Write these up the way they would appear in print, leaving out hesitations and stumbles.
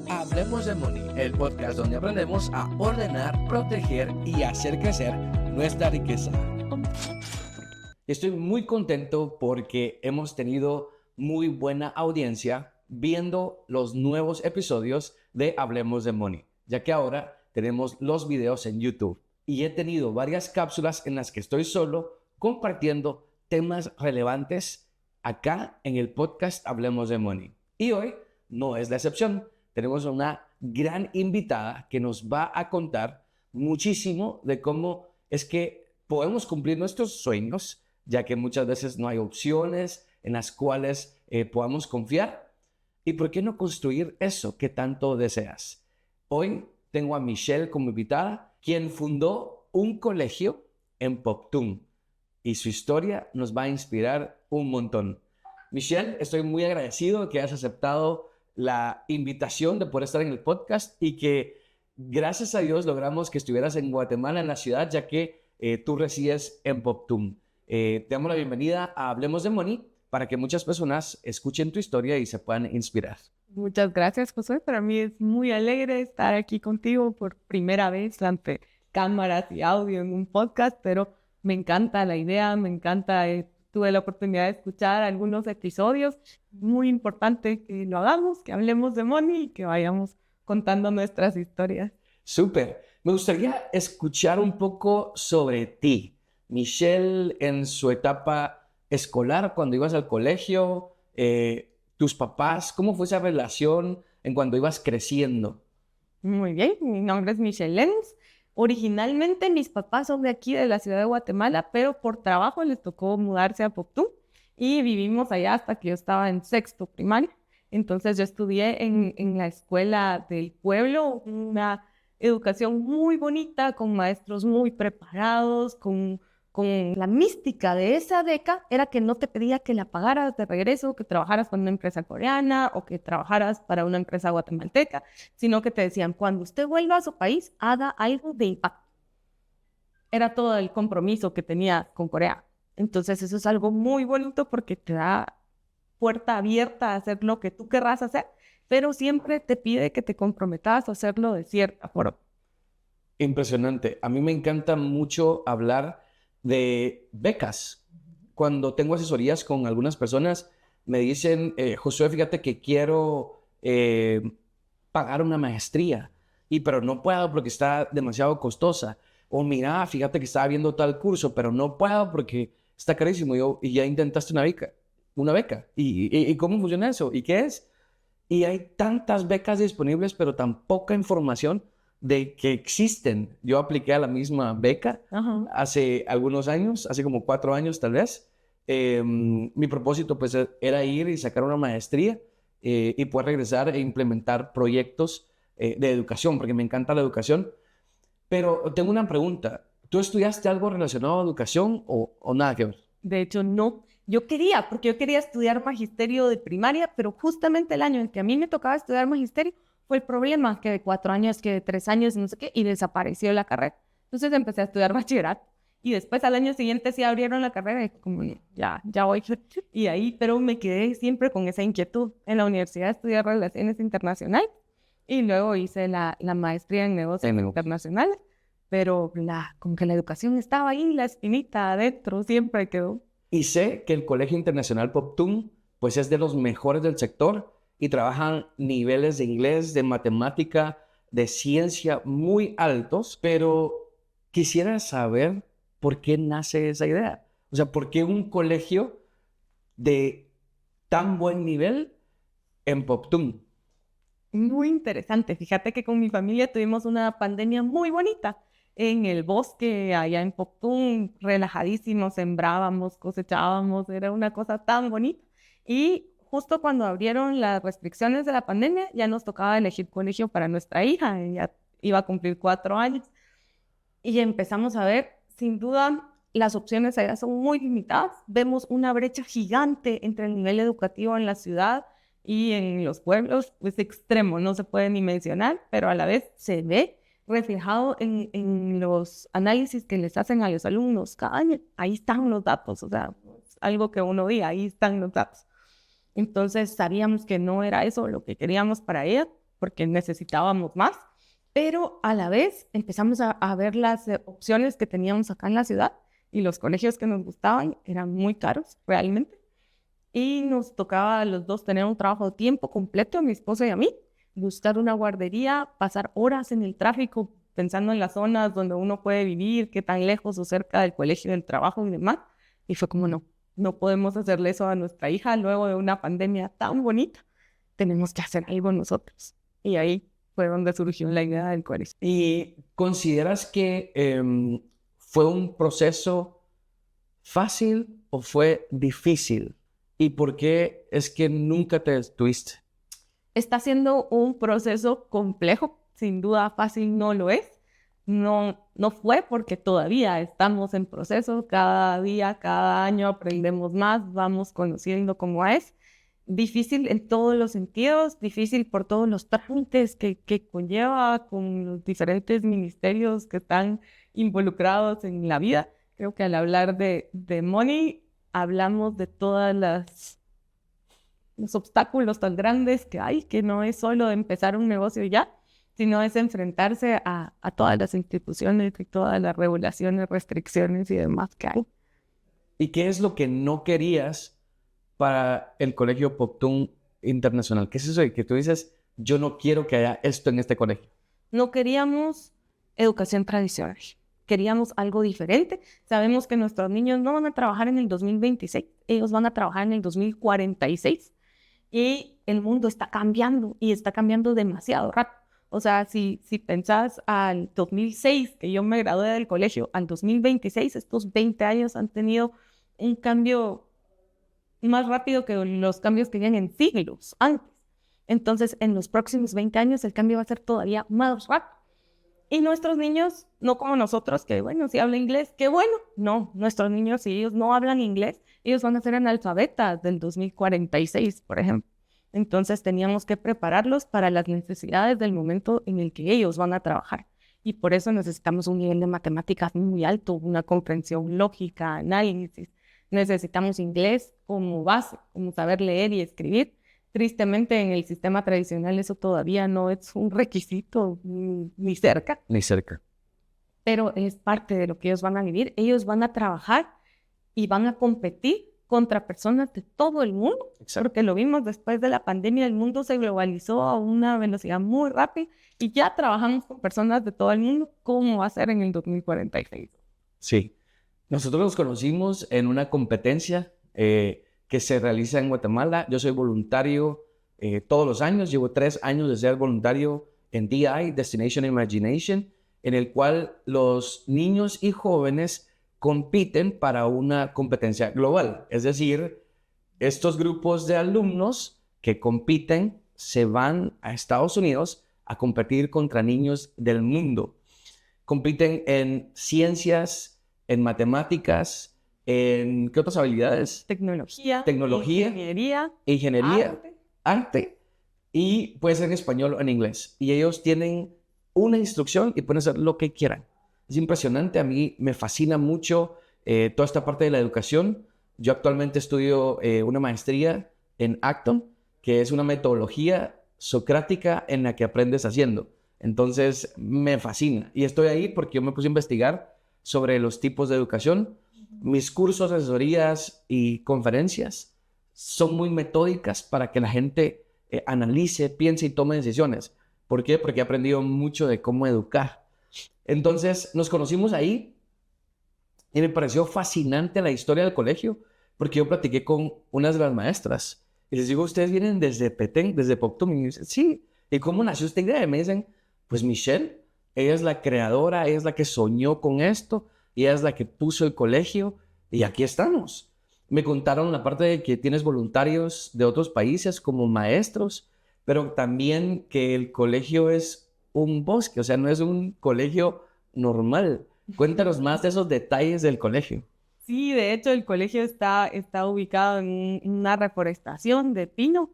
Hablemos de Money, el podcast donde aprendemos a ordenar, proteger y hacer crecer nuestra riqueza. Estoy muy contento porque hemos tenido muy buena audiencia viendo los nuevos episodios de Hablemos de Money, ya que ahora tenemos los videos en YouTube y he tenido varias cápsulas en las que estoy solo compartiendo temas relevantes acá en el podcast Hablemos de Money. Y hoy no es la excepción. Tenemos una gran invitada que nos va a contar muchísimo de cómo es que podemos cumplir nuestros sueños, ya que muchas veces no hay opciones en las cuales podamos confiar. ¿Y por qué no construir eso que tanto deseas? Hoy tengo a Michelle como invitada, quien fundó un colegio en Poctum. Y su historia nos va a inspirar un montón. Michelle, estoy muy agradecido de que hayas aceptado la invitación de poder estar en el podcast y que gracias a Dios logramos que estuvieras en Guatemala, en la ciudad, ya que tú resides en Poctum. Te damos la bienvenida a Hablemos de Money para que muchas personas escuchen tu historia y se puedan inspirar. Muchas gracias, Josué. Para mí es muy alegre estar aquí contigo por primera vez ante cámaras y audio en un podcast, pero me encanta la idea, me encanta. Tuve la oportunidad de escuchar algunos episodios. Muy importante que lo hagamos, que hablemos de money y que vayamos contando nuestras historias. Súper. Me gustaría escuchar un poco sobre ti. Michelle, en su etapa escolar, cuando ibas al colegio, tus papás, ¿cómo fue esa relación en cuando ibas creciendo? Muy bien, mi nombre es Michelle Lenz. Originalmente mis papás son de aquí, de la ciudad de Guatemala, pero por trabajo les tocó mudarse a Poctum y vivimos allá hasta que yo estaba en sexto primaria. Entonces yo estudié en la escuela del pueblo, una educación muy bonita, con maestros muy preparados, con la mística de esa beca era que no te pedía que la pagaras de regreso, que trabajaras para una empresa coreana o que trabajaras para una empresa guatemalteca, sino que te decían, cuando usted vuelva a su país, haga algo de impacto. Era todo el compromiso que tenía con Corea. Entonces eso es algo muy bonito porque te da puerta abierta a hacer lo que tú querrás hacer, pero siempre te pide que te comprometas a hacerlo de cierta forma. Impresionante. A mí me encanta mucho hablar de becas. Cuando tengo asesorías con algunas personas, me dicen, Josué, fíjate que quiero pagar una maestría, pero no puedo porque está demasiado costosa. O mira, fíjate que estaba viendo tal curso, pero no puedo porque está carísimo. Y ya intentaste una beca. ¿Y cómo funciona eso? ¿Y qué es? Y hay tantas becas disponibles, pero tan poca información de que existen. Yo apliqué a la misma beca hace algunos años, hace como 4 años tal vez. Mi propósito pues era ir y sacar una maestría y poder regresar e implementar proyectos de educación, porque me encanta la educación. Pero tengo una pregunta. ¿Tú estudiaste algo relacionado a educación o nada que ver? De hecho, no. Porque yo quería estudiar magisterio de primaria, pero justamente el año en que a mí me tocaba estudiar magisterio fue el problema, que de 4 años, que de 3 años, no sé qué, y desapareció la carrera. Entonces empecé a estudiar bachillerato. Y después al año siguiente sí abrieron la carrera y como ya voy. Y ahí, pero me quedé siempre con esa inquietud. En la universidad estudié Relaciones Internacionales y luego hice la maestría en Negocios Internacionales. Pero como que la educación estaba ahí, la espinita adentro, siempre quedó. Y sé que el Colegio Internacional Poctum pues es de los mejores del sector y trabajan niveles de inglés, de matemática, de ciencia muy altos, pero quisiera saber por qué nace esa idea. O sea, ¿por qué un colegio de tan buen nivel en Poctum? Muy interesante. Fíjate que con mi familia tuvimos una pandemia muy bonita. En el bosque, allá en Poctum, relajadísimos, sembrábamos, cosechábamos, era una cosa tan bonita. Y justo cuando abrieron las restricciones de la pandemia, ya nos tocaba elegir colegio para nuestra hija. Ella iba a cumplir 4 años. Y empezamos a ver, sin duda, las opciones allá son muy limitadas. Vemos una brecha gigante entre el nivel educativo en la ciudad y en los pueblos, pues extremo, no se puede ni mencionar, pero a la vez se ve reflejado en los análisis que les hacen a los alumnos cada año. Ahí están los datos, o sea, algo que uno diga, ahí están los datos. Entonces sabíamos que no era eso lo que queríamos para ella porque necesitábamos más, pero a la vez empezamos a ver las opciones que teníamos acá en la ciudad y los colegios que nos gustaban eran muy caros realmente. Y nos tocaba a los dos tener un trabajo de tiempo completo, a mi esposo y a mí, buscar una guardería, pasar horas en el tráfico pensando en las zonas donde uno puede vivir, qué tan lejos o cerca del colegio, del trabajo y demás. Y fue como, no podemos hacerle eso a nuestra hija luego de una pandemia tan bonita. Tenemos que hacer algo nosotros. Y ahí fue donde surgió la idea del colegio. ¿Y consideras que fue un proceso fácil o fue difícil? ¿Y por qué es que nunca te detuviste? Está siendo un proceso complejo, sin duda fácil no lo es. No fue porque todavía estamos en proceso, cada día, cada año aprendemos más, vamos conociendo cómo es. Difícil en todos los sentidos, difícil por todos los trámites que conlleva con los diferentes ministerios que están involucrados en la vida. Creo que al hablar de money, hablamos de todas los obstáculos tan grandes que hay, que no es solo empezar un negocio ya, sino es enfrentarse a todas las instituciones y todas las regulaciones, restricciones y demás que hay. ¿Y qué es lo que no querías para el Colegio Poctún Internacional? ¿Qué es eso de que tú dices, yo no quiero que haya esto en este colegio? No queríamos educación tradicional. Queríamos algo diferente. Sabemos que nuestros niños no van a trabajar en el 2026, ellos van a trabajar en el 2046 y el mundo está cambiando y está cambiando demasiado rápido. O sea, si pensás al 2006, que yo me gradué del colegio, al 2026, estos 20 años han tenido un cambio más rápido que los cambios que vienen en siglos antes. Entonces, en los próximos 20 años el cambio va a ser todavía más rápido. Y nuestros niños, no como nosotros, que bueno, si habla inglés, qué bueno. No, nuestros niños, si ellos no hablan inglés, ellos van a ser analfabetas del 2046, por ejemplo. Entonces teníamos que prepararlos para las necesidades del momento en el que ellos van a trabajar. Y por eso necesitamos un nivel de matemáticas muy alto, una comprensión lógica, análisis. Necesitamos inglés como base, como saber leer y escribir. Tristemente, en el sistema tradicional eso todavía no es un requisito ni cerca. Ni cerca. Pero es parte de lo que ellos van a vivir. Ellos van a trabajar y van a competir contra personas de todo el mundo. Exacto. Porque lo vimos después de la pandemia, el mundo se globalizó a una velocidad muy rápida y ya trabajamos con personas de todo el mundo. ¿Cómo va a ser en el 2046? Sí. Nosotros nos conocimos en una competencia que se realiza en Guatemala. Yo soy voluntario todos los años. Llevo 3 años de ser voluntario en DI, Destination Imagination, en el cual los niños y jóvenes compiten para una competencia global. Es decir, estos grupos de alumnos que compiten se van a Estados Unidos a competir contra niños del mundo. Compiten en ciencias, en matemáticas, ¿en qué otras habilidades? Tecnología, ingeniería, arte, y puede ser en español o en inglés. Y ellos tienen una instrucción y pueden hacer lo que quieran. Es impresionante, a mí me fascina mucho toda esta parte de la educación. Yo actualmente estudio una maestría en Acton, que es una metodología socrática en la que aprendes haciendo. Entonces me fascina y estoy ahí porque yo me puse a investigar sobre los tipos de educación. Mis cursos, asesorías y conferencias son muy metódicas para que la gente analice, piense y tome decisiones. ¿Por qué? Porque he aprendido mucho de cómo educar. Entonces nos conocimos ahí y me pareció fascinante la historia del colegio porque yo platiqué con unas de las maestras y les digo, ¿ustedes vienen desde Petén, desde Poctún? Y me dicen, sí. ¿Y cómo nació esta idea? Y me dicen, pues Michelle, ella es la creadora, ella es la que soñó con esto, ella es la que puso el colegio y aquí estamos. Me contaron la parte de que tienes voluntarios de otros países como maestros, pero también que el colegio es un bosque, o sea, no es un colegio normal. Cuéntanos más de esos detalles del colegio. Sí, de hecho el colegio está ubicado en una reforestación de pino,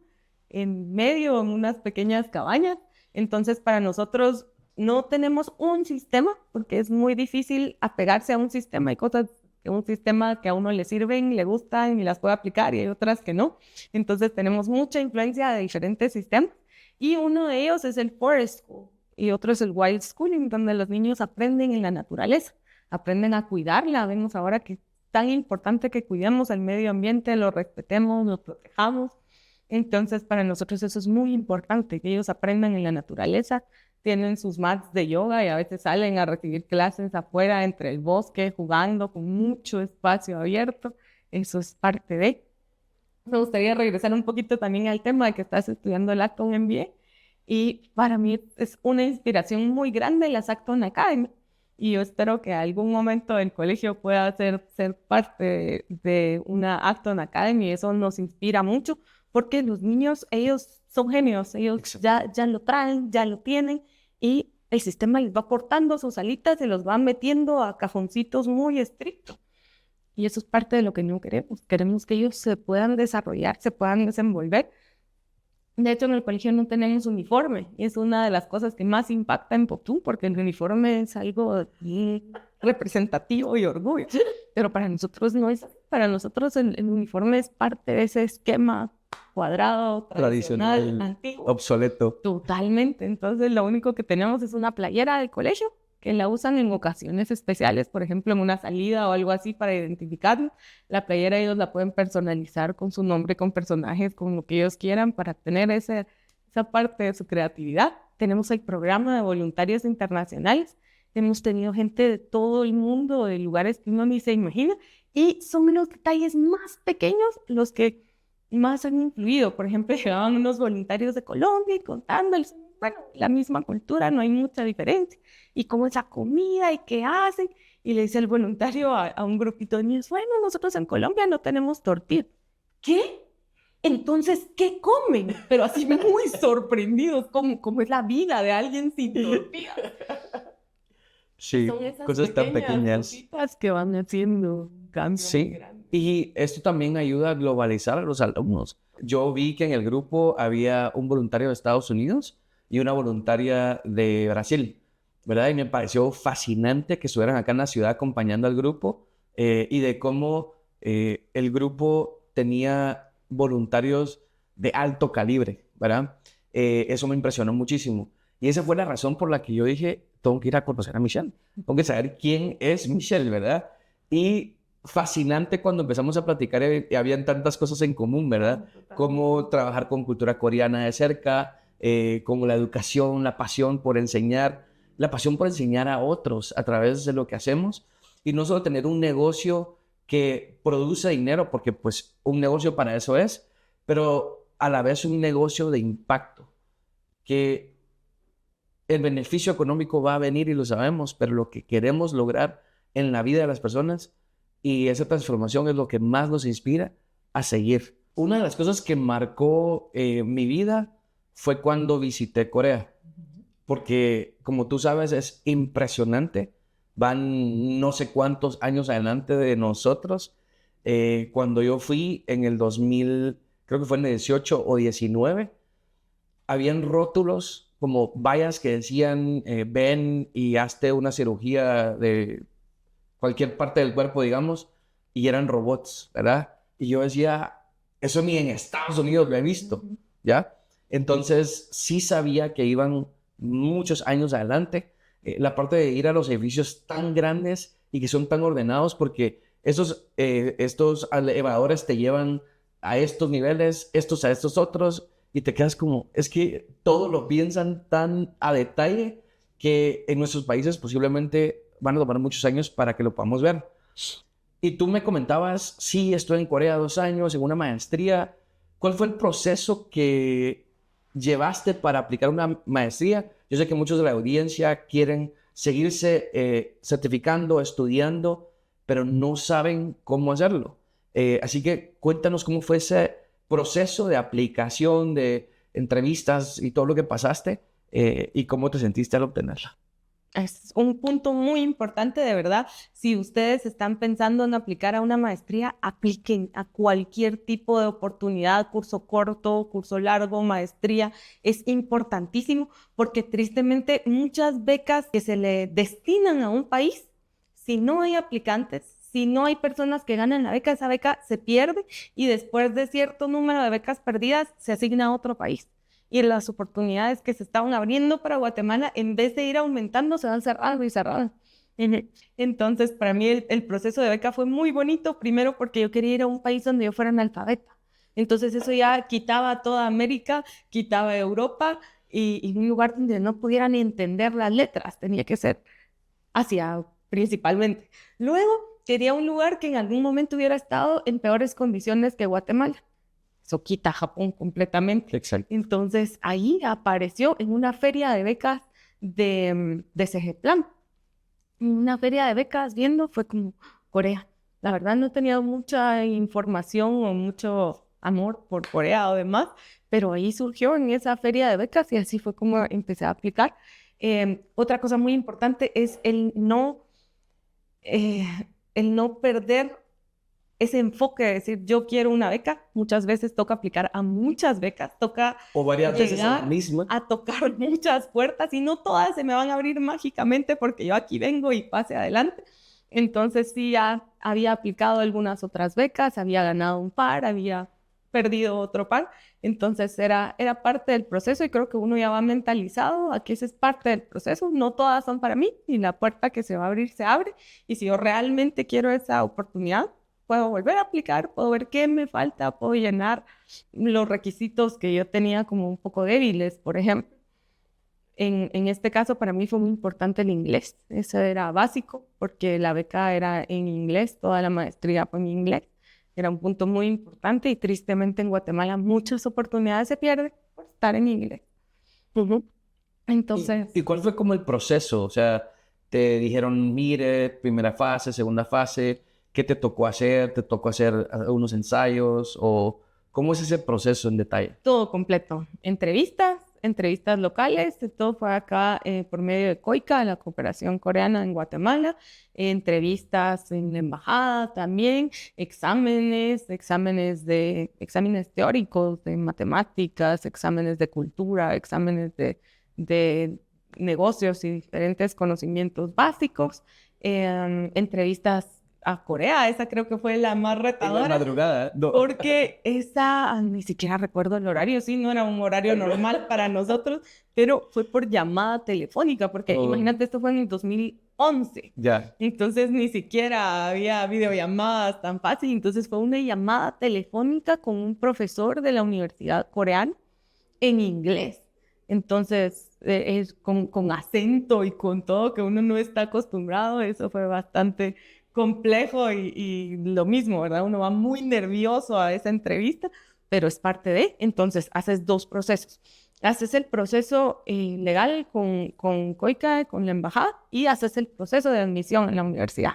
en medio, en unas pequeñas cabañas. Entonces, para nosotros no tenemos un sistema, porque es muy difícil apegarse a un sistema. Hay cosas porque un sistema que a uno le sirven, le gustan y las puede aplicar y hay otras que no. Entonces tenemos mucha influencia de diferentes sistemas y uno de ellos es el Forest School y otro es el Wild Schooling, donde los niños aprenden en la naturaleza, aprenden a cuidarla. Vemos ahora que es tan importante que cuidemos el medio ambiente, lo respetemos, lo protejamos. Entonces, para nosotros eso es muy importante, que ellos aprendan en la naturaleza, tienen sus mats de yoga y a veces salen a recibir clases afuera entre el bosque, jugando con mucho espacio abierto. Eso es parte de. Me gustaría regresar un poquito también al tema de que estás estudiando el Acton MBA y para mí es una inspiración muy grande la Acton Academy y yo espero que algún momento el colegio pueda ser parte de una Acton Academy. Eso nos inspira mucho porque los niños, ellos son genios, ellos ya lo traen, ya lo tienen y el sistema les va cortando sus alitas y los va metiendo a cajoncitos muy estrictos. Y eso es parte de lo que no queremos. Queremos que ellos se puedan desarrollar, se puedan desenvolver. De hecho, en el colegio no tenemos uniforme y es una de las cosas que más impacta en Poptú porque el uniforme es algo representativo y orgullo. Pero para nosotros no es así. Para nosotros el uniforme es parte de ese esquema cuadrado, tradicional, antiguo. Obsoleto. Totalmente. Entonces, lo único que tenemos es una playera del colegio que la usan en ocasiones especiales, por ejemplo, en una salida o algo así para identificarlo. La playera ellos la pueden personalizar con su nombre, con personajes, con lo que ellos quieran para tener esa parte de su creatividad. Tenemos el programa de voluntarios internacionales. Hemos tenido gente de todo el mundo, de lugares que uno ni se imagina, y son los detalles más pequeños los que más han influido. Por ejemplo, llegaban unos voluntarios de Colombia y contándoles, bueno, la misma cultura, no hay mucha diferencia. Y cómo es la comida y qué hacen. Y le dice el voluntario a un grupito de niños, bueno, nosotros en Colombia no tenemos tortilla. ¿Qué? Entonces, ¿qué comen? Pero así muy sorprendidos, ¿cómo es la vida de alguien sin tortillas? Sí, son esas cosas tan pequeñas. Cositas que van haciendo cambios Sí, grandes. y esto también ayuda a globalizar a los alumnos. Yo vi que en el grupo había un voluntario de Estados Unidos y una voluntaria de Brasil, ¿verdad? Y me pareció fascinante que estuvieran acá en la ciudad acompañando al grupo y de cómo el grupo tenía voluntarios de alto calibre, ¿verdad? Eso me impresionó muchísimo. Y esa fue la razón por la que yo dije, tengo que ir a conocer a Michelle. Tengo que saber quién es Michelle, ¿verdad? Y fascinante cuando empezamos a platicar y habían tantas cosas en común, ¿verdad? Como trabajar con cultura coreana de cerca, como la educación, la pasión por enseñar a otros a través de lo que hacemos y no solo tener un negocio que produce dinero, porque pues un negocio para eso es, pero a la vez un negocio de impacto, que el beneficio económico va a venir y lo sabemos, pero lo que queremos lograr en la vida de las personas y esa transformación es lo que más nos inspira a seguir. Una de las cosas que marcó mi vida fue cuando visité Corea, porque como tú sabes es impresionante, van no sé cuántos años adelante de nosotros. Cuando yo fui en el 2000, creo que fue en el 18 o 19, habían rótulos como vallas que decían ven y hazte una cirugía de cualquier parte del cuerpo, digamos, y eran robots, ¿verdad? Y yo decía, eso ni en Estados Unidos lo he visto, ¿ya? Entonces sí sabía que iban muchos años adelante. La parte de ir a los edificios tan grandes y que son tan ordenados, porque estos elevadores te llevan a estos niveles, estos a estos otros, y te quedas como, es que todo lo piensan tan a detalle que en nuestros países posiblemente van a tomar muchos años para que lo podamos ver. Y tú me comentabas, sí, estoy en Corea 2 años, en una maestría. ¿Cuál fue el proceso que llevaste para aplicar una maestría? Yo sé que muchos de la audiencia quieren seguirse certificando, estudiando, pero no saben cómo hacerlo. Así que cuéntanos cómo fue ese proceso de aplicación, de entrevistas y todo lo que pasaste y cómo te sentiste al obtenerla. Es un punto muy importante, de verdad. Si ustedes están pensando en aplicar a una maestría, apliquen a cualquier tipo de oportunidad, curso corto, curso largo, maestría. Es importantísimo porque tristemente muchas becas que se le destinan a un país, si no hay aplicantes, si no hay personas que ganan la beca, esa beca se pierde y después de cierto número de becas perdidas se asigna a otro país. Y las oportunidades que se estaban abriendo para Guatemala, en vez de ir aumentando, se van cerrando y cerrando. Entonces, para mí el proceso de beca fue muy bonito, primero porque yo quería ir a un país donde yo fuera analfabeta. Entonces eso ya quitaba toda América, quitaba Europa y un lugar donde no pudiera ni entender las letras, tenía que ser Asia principalmente. Luego quería un lugar que en algún momento hubiera estado en peores condiciones que Guatemala. Eso quita a Japón completamente. Exacto. Entonces ahí apareció en una feria de becas de CGPLAN. Una feria de becas viendo fue como Corea. La verdad no he tenido mucha información o mucho amor por Corea o demás, pero ahí surgió en esa feria de becas y así fue como empecé a aplicar. Otra cosa muy importante es el no perder ese enfoque de decir yo quiero una beca. Muchas veces toca aplicar a muchas becas, toca O varias veces la llegar misma. a tocar muchas puertas y no todas se me van a abrir mágicamente porque yo aquí vengo y pase adelante. Entonces sí, ya había aplicado algunas otras becas, había ganado un par, había perdido otro par. Entonces era parte del proceso y creo que uno ya va mentalizado a que ese es parte del proceso. No todas son para mí y la puerta que se va a abrir se abre. Y si yo realmente quiero esa oportunidad, puedo volver a aplicar, puedo ver qué me falta, puedo llenar los requisitos que yo tenía como un poco débiles, por ejemplo. En este caso, para mí fue muy importante el inglés. Eso era básico, porque la beca era en inglés, toda la maestría fue en inglés. Era un punto muy importante y tristemente en Guatemala muchas oportunidades se pierden por estar en inglés. Entonces... ¿Y cuál fue como el proceso? O sea, te dijeron, mire, primera fase, segunda fase, ¿qué te tocó hacer? ¿Te tocó hacer unos ensayos? ¿O cómo es ese proceso en detalle? Todo completo. Entrevistas locales, todo fue acá por medio de COICA, la Cooperación Coreana en Guatemala, entrevistas en la embajada también, exámenes teóricos de matemáticas, exámenes de cultura, exámenes de negocios y diferentes conocimientos básicos, entrevistas a Corea. Esa creo que fue la más retadora. En la madrugada, no. Porque esa, ni siquiera recuerdo el horario, sí, no era un horario normal para nosotros, pero fue por llamada telefónica, porque imagínate, esto fue en el 2011. Ya. Entonces ni siquiera había videollamadas tan fácil, entonces fue una llamada telefónica con un profesor de la universidad coreana en inglés. Entonces, es con acento y con todo que uno no está acostumbrado, eso fue bastante complejo y lo mismo, ¿verdad? Uno va muy nervioso a esa entrevista, pero es parte de, entonces haces dos procesos. Haces el proceso legal con COICA, con la embajada, y haces el proceso de admisión en la universidad.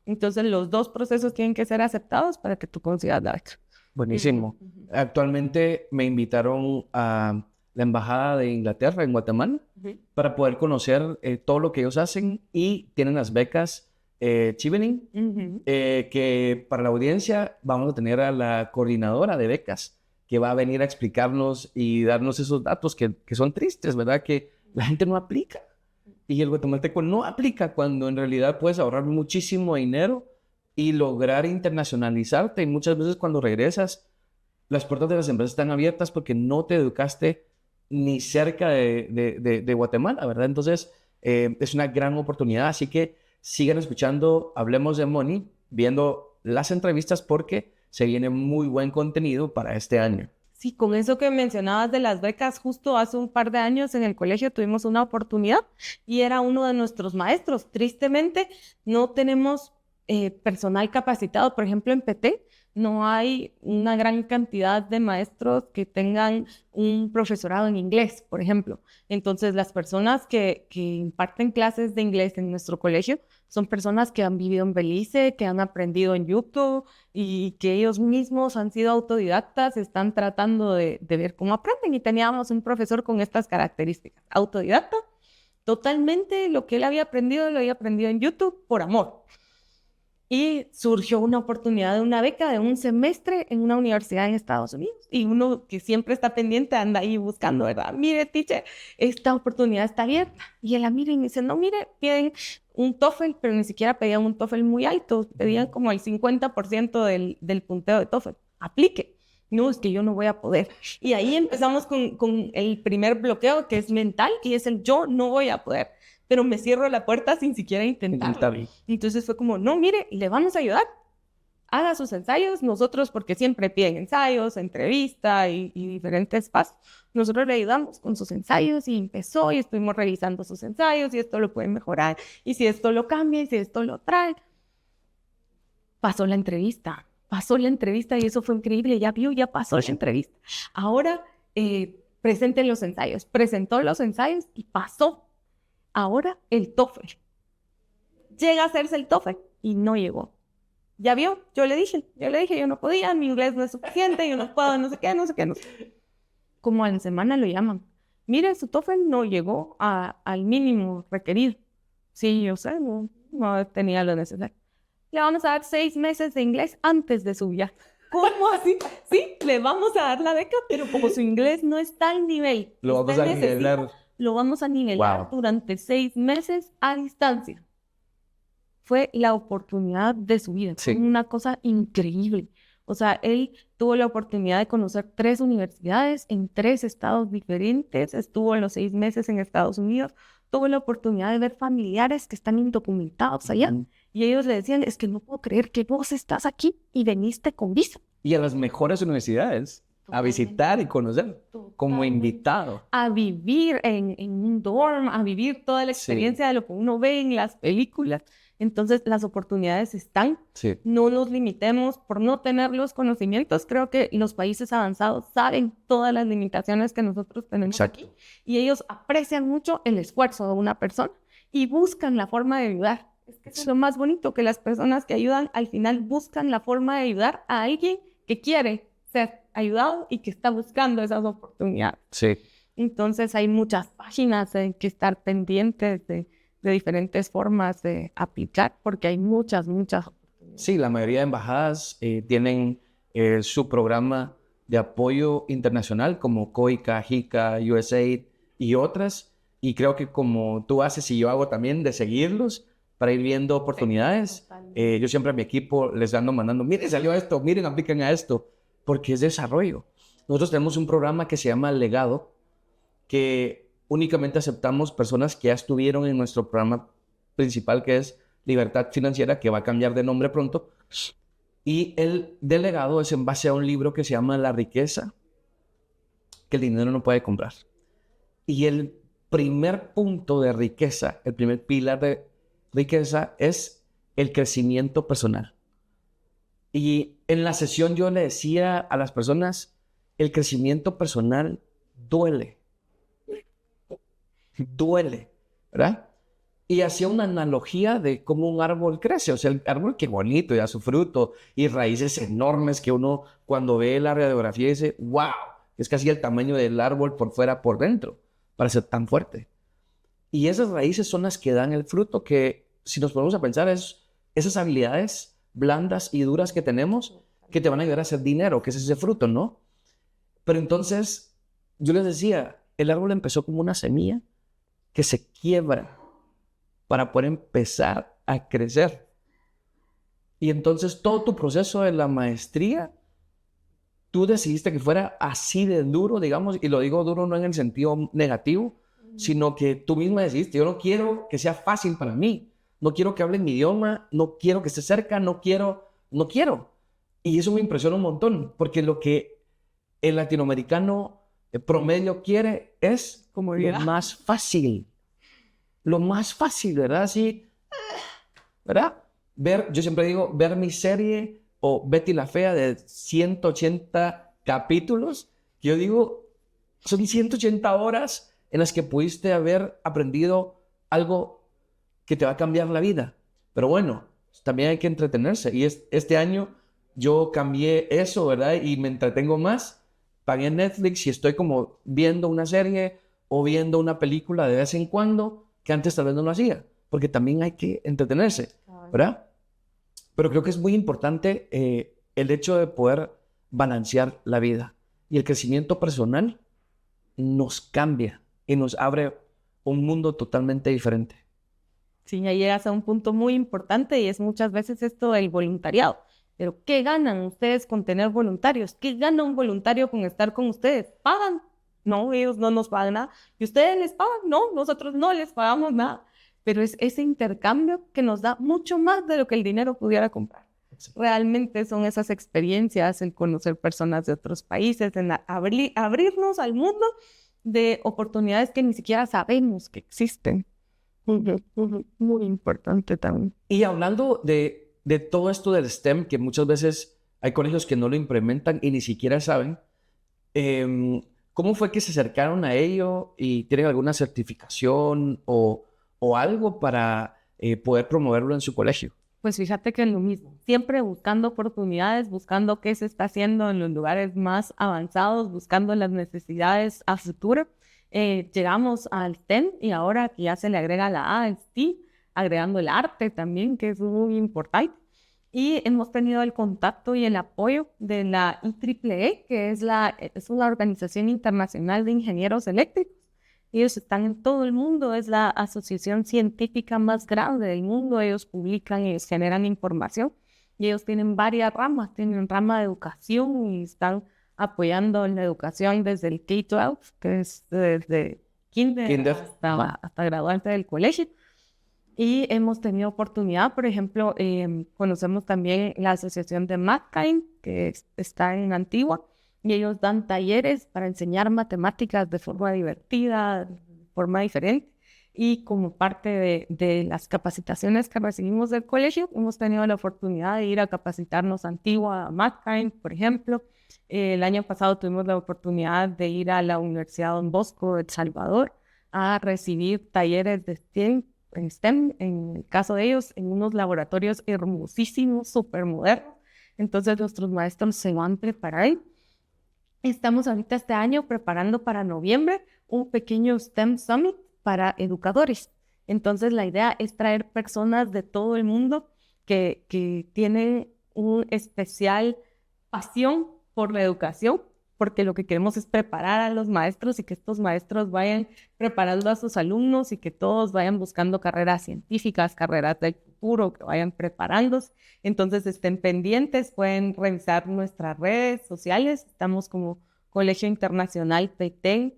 Entonces, los dos procesos tienen que ser aceptados para que tú consigas la beca. Buenísimo. Actualmente me invitaron a la Embajada de Inglaterra en Guatemala para poder conocer todo lo que ellos hacen y tienen las becas Chevening, que para la audiencia vamos a tener a la coordinadora de becas que va a venir a explicarnos y darnos esos datos que son tristes, ¿verdad? Que la gente no aplica y el guatemalteco no aplica cuando en realidad puedes ahorrar muchísimo dinero y lograr internacionalizarte. Y muchas veces cuando regresas, las puertas de las empresas están abiertas porque no te educaste ni cerca de Guatemala, ¿verdad? Entonces, es una gran oportunidad. Así que sigan escuchando Hablemos de Money, viendo las entrevistas porque se viene muy buen contenido para este año. Sí, con eso que mencionabas de las becas, justo hace un par de años en el colegio tuvimos una oportunidad y era uno de nuestros maestros. Tristemente, no tenemos personal capacitado. Por ejemplo, en PT no hay una gran cantidad de maestros que tengan un profesorado en inglés, por ejemplo. Entonces, las personas que imparten clases de inglés en nuestro colegio son personas que han vivido en Belice, que han aprendido en YouTube y que ellos mismos han sido autodidactas, están tratando de ver cómo aprenden. Y teníamos un profesor con estas características. Autodidacta, totalmente lo que él había aprendido, lo había aprendido en YouTube por amor. Y surgió una oportunidad de una beca de un semestre en una universidad en Estados Unidos. Y uno que siempre está pendiente anda ahí buscando, ¿verdad? Mire, teacher, esta oportunidad está abierta. Y él la mira y me dice, no, mire, piden un TOEFL, pero ni siquiera pedían un TOEFL muy alto, pedían como el 50% del punteo de TOEFL. Aplique. No, es que yo no voy a poder. Y ahí empezamos con el primer bloqueo, que es mental, y es el yo no voy a poder, pero me cierro la puerta sin siquiera intentarlo. Entonces fue como, no, mire, le vamos a ayudar. Haga sus ensayos, nosotros, porque siempre piden ensayos, entrevista y diferentes pasos, nosotros le ayudamos con sus ensayos y empezó y estuvimos revisando sus ensayos y esto lo pueden mejorar y si esto lo cambia y si esto lo trae. Pasó la entrevista y eso fue increíble, ya vio, ya pasó la entrevista. Ahora presenten los ensayos, presentó los ensayos y pasó. Ahora el TOEFL. Llega a hacerse el TOEFL y no llegó. Ya vio, yo le dije, yo no podía, mi inglés no es suficiente, yo no puedo, no sé qué. Como a la semana lo llaman. Mire, su TOEFL no llegó al mínimo requerido. Sí, yo sé, no tenía lo necesario. Le vamos a dar 6 meses de inglés antes de su viaje. ¿Cómo así? Sí, le vamos a dar la beca, pero como su inglés no está al nivel, lo vamos a nivelar. Lo vamos a nivelar durante 6 meses a distancia. Fue la oportunidad de su vida. Sí. Fue una cosa increíble. O sea, él tuvo la oportunidad de conocer 3 universidades en 3 estados diferentes. Estuvo en los 6 meses en Estados Unidos. Tuvo la oportunidad de ver familiares que están indocumentados allá. Y ellos le decían, es que no puedo creer que vos estás aquí y veniste con visa. Y a las mejores universidades. A visitar y conocer. Como invitado. A vivir en un dorm, a vivir toda la experiencia de lo que uno ve en las películas. Entonces, las oportunidades están. Sí. No nos limitemos por no tener los conocimientos. Creo que los países avanzados saben todas las limitaciones que nosotros tenemos aquí. Y ellos aprecian mucho el esfuerzo de una persona y buscan la forma de ayudar. Es que eso es lo más bonito, que las personas que ayudan al final buscan la forma de ayudar a alguien que quiere ser ayudado y que está buscando esas oportunidades. Sí. Entonces, hay muchas páginas en que estar pendientes de diferentes formas de aplicar, porque hay muchas oportunidades. Sí, la mayoría de embajadas tienen su programa de apoyo internacional, como COICA, JICA, USAID y otras, y creo que como tú haces y yo hago también, de seguirlos para ir viendo oportunidades. Yo siempre a mi equipo les ando mandando, miren, salió esto, miren, apliquen a esto, porque es desarrollo. Nosotros tenemos un programa que se llama Legado, que únicamente aceptamos personas que ya estuvieron en nuestro programa principal, que es Libertad Financiera, que va a cambiar de nombre pronto. Y el delegado es en base a un libro que se llama La riqueza que el dinero no puede comprar. Y el primer punto de riqueza, el primer pilar de riqueza es el crecimiento personal. Y en la sesión yo le decía a las personas, el crecimiento personal duele, ¿verdad? Y hacía una analogía de cómo un árbol crece. O sea, el árbol, qué bonito, ya su fruto y raíces enormes que uno cuando ve la radiografía dice, wow, es casi el tamaño del árbol por fuera, por dentro, para ser tan fuerte. Y esas raíces son las que dan el fruto, que si nos ponemos a pensar es esas habilidades blandas y duras que tenemos que te van a ayudar a hacer dinero, que es ese fruto, ¿no? Pero entonces yo les decía, el árbol empezó como una semilla que se quiebra para poder empezar a crecer. Y entonces todo tu proceso de la maestría, tú decidiste que fuera así de duro, digamos, y lo digo duro no en el sentido negativo, sino que tú misma decidiste, yo no quiero que sea fácil para mí, no quiero que hablen mi idioma, no quiero que esté cerca, no quiero. Y eso me impresiona un montón, porque lo que el latinoamericano promedio quiere es lo más fácil. Lo más fácil, ¿verdad? Así, ¿verdad? Yo siempre digo, ver mi serie o Betty la Fea de 180 capítulos, yo digo, son 180 horas en las que pudiste haber aprendido algo que te va a cambiar la vida. Pero bueno, también hay que entretenerse. Y este año yo cambié eso, ¿verdad? Y me entretengo más. Pagué Netflix y estoy como viendo una serie o viendo una película de vez en cuando, que antes tal vez no lo hacía, porque también hay que entretenerse, ¿verdad? Pero creo que es muy importante el hecho de poder balancear la vida. Y el crecimiento personal nos cambia y nos abre un mundo totalmente diferente. Sí, ya llegas a un punto muy importante y es muchas veces esto del voluntariado. Pero ¿qué ganan ustedes con tener voluntarios? ¿Qué gana un voluntario con estar con ustedes? ¿Pagan? No, ellos no nos pagan nada. ¿Y ustedes les pagan? No, nosotros no les pagamos nada. Pero es ese intercambio que nos da mucho más de lo que el dinero pudiera comprar. Realmente son esas experiencias, el conocer personas de otros países, en abrirnos al mundo de oportunidades que ni siquiera sabemos que existen. Muy importante también. Y hablando de todo esto del STEM, que muchas veces hay colegios que no lo implementan y ni siquiera saben, ¿cómo fue que se acercaron a ello y tienen alguna certificación o algo para poder promoverlo en su colegio? Pues fíjate que es lo mismo, siempre buscando oportunidades, buscando qué se está haciendo en los lugares más avanzados, buscando las necesidades a futuro. Llegamos al STEM y ahora que ya se le agrega la A, el STEAM, agregando el arte también, que es muy importante. Y hemos tenido el contacto y el apoyo de la IEEE, que es una organización internacional de ingenieros eléctricos. Ellos están en todo el mundo, es la asociación científica más grande del mundo. Ellos publican, ellos generan información y ellos tienen varias ramas. Tienen rama de educación y están apoyando la educación desde el K-12, que es desde kinder hasta graduarte del colegio. Y hemos tenido oportunidad, por ejemplo, conocemos también la asociación de MathKind, que está en Antigua, y ellos dan talleres para enseñar matemáticas de forma divertida, de forma diferente. Y como parte de las capacitaciones que recibimos del colegio, hemos tenido la oportunidad de ir a capacitarnos a Antigua, a MathKind, por ejemplo. El año pasado tuvimos la oportunidad de ir a la Universidad Don Bosco de El Salvador a recibir talleres de STEM, en el caso de ellos, en unos laboratorios hermosísimos, súper modernos. Entonces nuestros maestros se van a preparar. Estamos ahorita este año preparando para noviembre un pequeño STEM Summit para educadores. Entonces la idea es traer personas de todo el mundo que tienen una especial pasión por la educación, porque lo que queremos es preparar a los maestros y que estos maestros vayan preparando a sus alumnos y que todos vayan buscando carreras científicas, carreras del futuro, que vayan preparándose. Entonces estén pendientes, pueden revisar nuestras redes sociales. Estamos como Colegio Internacional pt.edu.gt.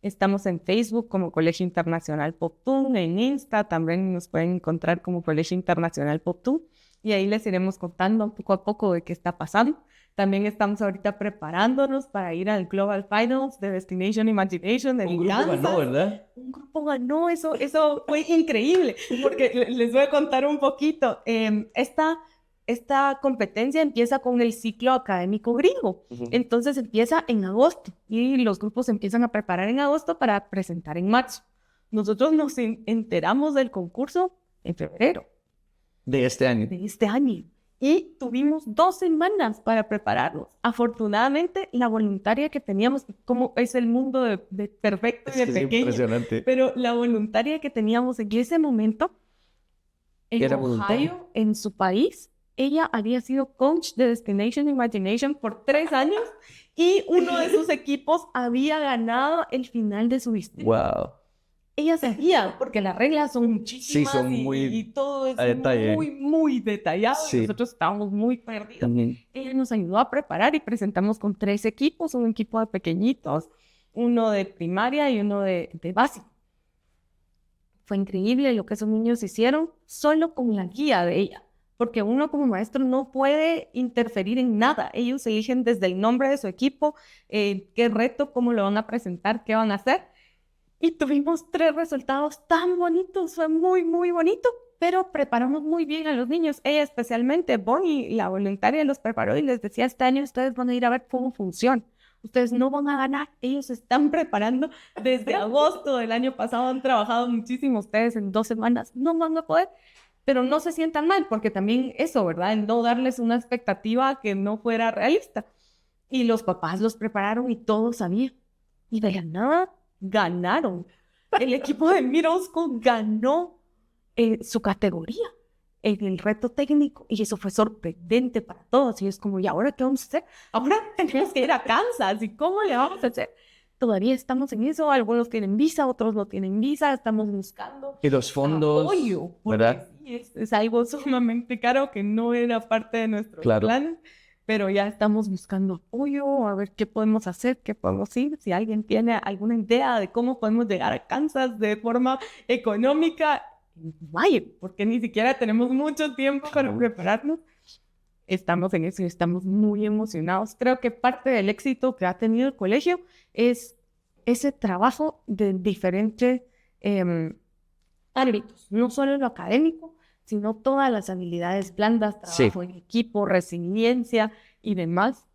Estamos en Facebook como Colegio Internacional Poptún, en Insta también nos pueden encontrar como Colegio Internacional Poptún y ahí les iremos contando poco a poco de qué está pasando. También estamos ahorita preparándonos para ir al Global Finals de Destination Imagination. Un grupo ganó, ¿verdad? Un grupo ganó, eso fue increíble, porque les voy a contar un poquito. Esta competencia empieza con el ciclo académico griego. Entonces empieza en agosto y los grupos se empiezan a preparar en agosto para presentar en marzo. Nosotros nos enteramos del concurso en febrero. De este año. De este año. Y tuvimos 2 semanas para prepararnos. Afortunadamente, la voluntaria que teníamos, como es el mundo de perfecto y de pequeño, impresionante. pero la voluntaria que teníamos en ese momento, en Ohio, en su país, ella había sido coach de Destination Imagination por 3 años y uno de sus equipos había ganado el final de su distrito. ¡Wow! Ella sabía, porque las reglas son muchísimas, sí, son y todo es detalle. muy detallado. Sí. Nosotros estábamos muy perdidos. Ella nos ayudó a preparar y presentamos con 3 equipos, un equipo de pequeñitos, uno de primaria y uno de básico. Fue increíble lo que esos niños hicieron solo con la guía de ella, porque uno como maestro no puede interferir en nada. Ellos eligen desde el nombre de su equipo, qué reto, cómo lo van a presentar, qué van a hacer. Y tuvimos 3 resultados tan bonitos, fue muy, muy bonito, pero preparamos muy bien a los niños. Ella especialmente, Bonnie, la voluntaria, los preparó y les decía, este año ustedes van a ir a ver cómo funciona. Ustedes no van a ganar, ellos se están preparando desde agosto del año pasado, han trabajado muchísimo, ustedes en 2 semanas no van a poder, pero no se sientan mal, porque también eso, ¿verdad? El no darles una expectativa que no fuera realista. Y los papás los prepararon y todos sabían. Y de la nada, ganaron. El equipo de Middle School ganó su categoría en el reto técnico y eso fue sorprendente para todos y es como, ¿y ahora qué vamos a hacer? Ahora tenemos que ir a Kansas y ¿cómo le vamos a hacer? todavía estamos en eso. Algunos tienen visa, otros no tienen visa. Estamos buscando Y los fondos, apoyo, ¿verdad? sí, es algo sumamente caro que no era parte de nuestros Claro. planes, pero ya estamos buscando apoyo, a ver qué podemos hacer, qué podemos ir. Si alguien tiene alguna idea de cómo podemos llegar a Kansas de forma económica, vaya, porque ni siquiera tenemos mucho tiempo para prepararnos. Estamos en eso y estamos muy emocionados. Creo que parte del éxito que ha tenido el colegio es ese trabajo de diferentes ámbitos, no solo lo académico, sino todas las habilidades blandas, trabajo en equipo, resiliencia y demás.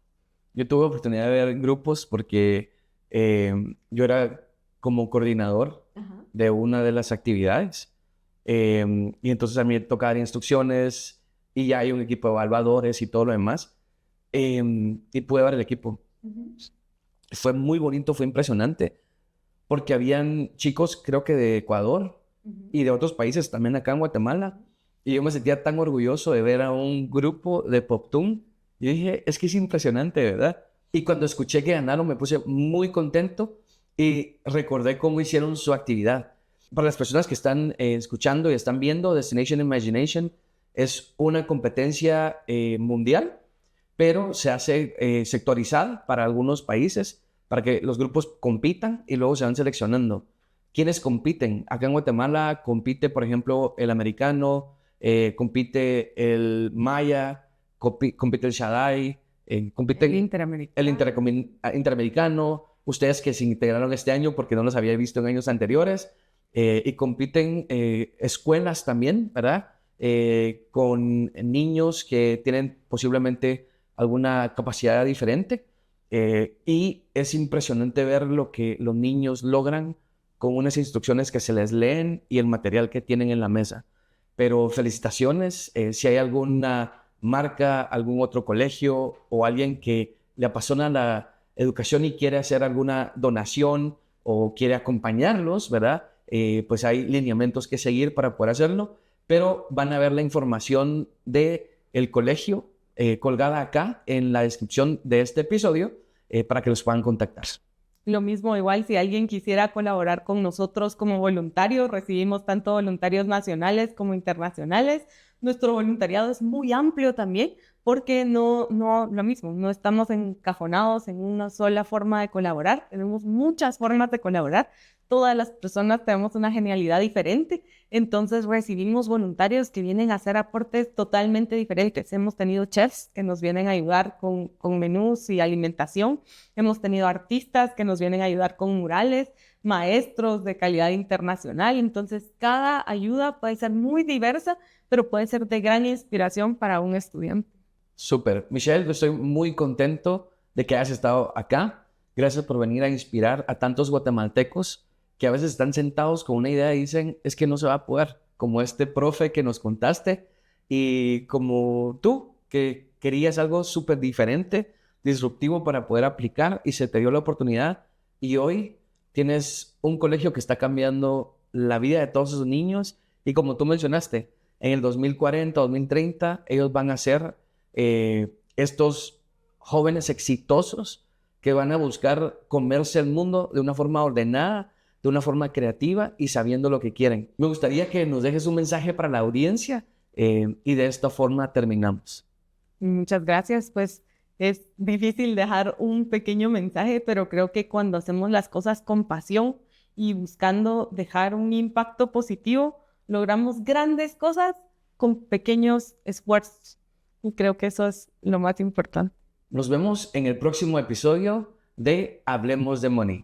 Yo tuve oportunidad de ver grupos porque yo era como coordinador de una de las actividades y entonces a mí me tocaba dar instrucciones y ya hay un equipo de evaluadores y todo lo demás y pude ver el equipo. Fue muy bonito, fue impresionante porque habían chicos, creo que de Ecuador y de otros países también acá en Guatemala. Y yo me sentía tan orgulloso de ver a un grupo de Poptún. Yo dije, es que es impresionante, ¿verdad? Y cuando escuché que ganaron me puse muy contento y recordé cómo hicieron su actividad. Para las personas que están escuchando y están viendo, Destination Imagination es una competencia mundial, pero se hace sectorizada para algunos países, para que los grupos compitan y luego se van seleccionando. ¿Quiénes compiten? Acá en Guatemala compite, por ejemplo, el americano, compite el maya, compite el Shaddai, compite El interamericano. interamericano, ustedes que se integraron este año porque no los había visto en años anteriores, y compiten escuelas también, ¿verdad? Con niños que tienen posiblemente alguna capacidad diferente, y es impresionante ver lo que los niños logran con unas instrucciones que se les leen y el material que tienen en la mesa. Pero felicitaciones, si hay alguna marca, algún otro colegio o alguien que le apasiona la educación y quiere hacer alguna donación o quiere acompañarlos, ¿verdad? Pues hay lineamientos que seguir para poder hacerlo, pero van a ver la información del colegio colgada acá en la descripción de este episodio para que los puedan contactar. Lo mismo, igual, si alguien quisiera colaborar con nosotros como voluntarios, recibimos tanto voluntarios nacionales como internacionales. Nuestro voluntariado es muy amplio también, porque no lo mismo, no estamos encajonados en una sola forma de colaborar, tenemos muchas formas de colaborar. Todas las personas tenemos una genialidad diferente, entonces recibimos voluntarios que vienen a hacer aportes totalmente diferentes. Hemos tenido chefs que nos vienen a ayudar con menús y alimentación, hemos tenido artistas que nos vienen a ayudar con murales, maestros de calidad internacional. Entonces cada ayuda puede ser muy diversa, pero puede ser de gran inspiración para un estudiante. Súper. Michelle, yo estoy muy contento de que hayas estado acá. Gracias por venir a inspirar a tantos guatemaltecos que a veces están sentados con una idea y dicen, es que no se va a poder, como este profe que nos contaste y como tú, que querías algo súper diferente, disruptivo para poder aplicar y se te dio la oportunidad y hoy tienes un colegio que está cambiando la vida de todos esos niños y como tú mencionaste, en el 2040, 2030, ellos van a ser estos jóvenes exitosos que van a buscar comerse el mundo de una forma ordenada, de una forma creativa y sabiendo lo que quieren. Me gustaría que nos dejes un mensaje para la audiencia y de esta forma terminamos. Muchas gracias. Pues es difícil dejar un pequeño mensaje, pero creo que cuando hacemos las cosas con pasión y buscando dejar un impacto positivo, logramos grandes cosas con pequeños esfuerzos. Y creo que eso es lo más importante. Nos vemos en el próximo episodio de Hablemos de Money.